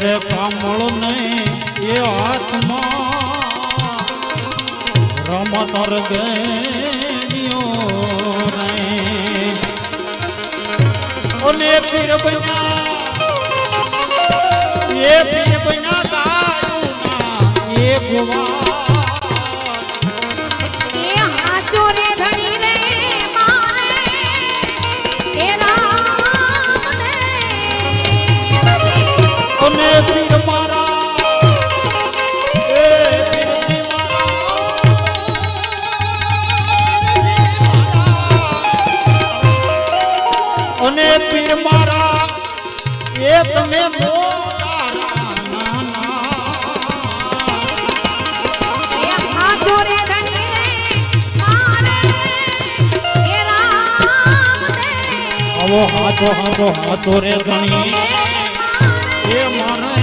રે કામળ નહીં એ હાથમાં રમત ગયો અને પીર બન્યા ગાયું એ ગોવા એ હાચો રે ધણી રે મારે એ રામ ને અને પીર મારા એ પીર મારા અને પીર મારા એ તમે હાચો રે ધણી એ મારે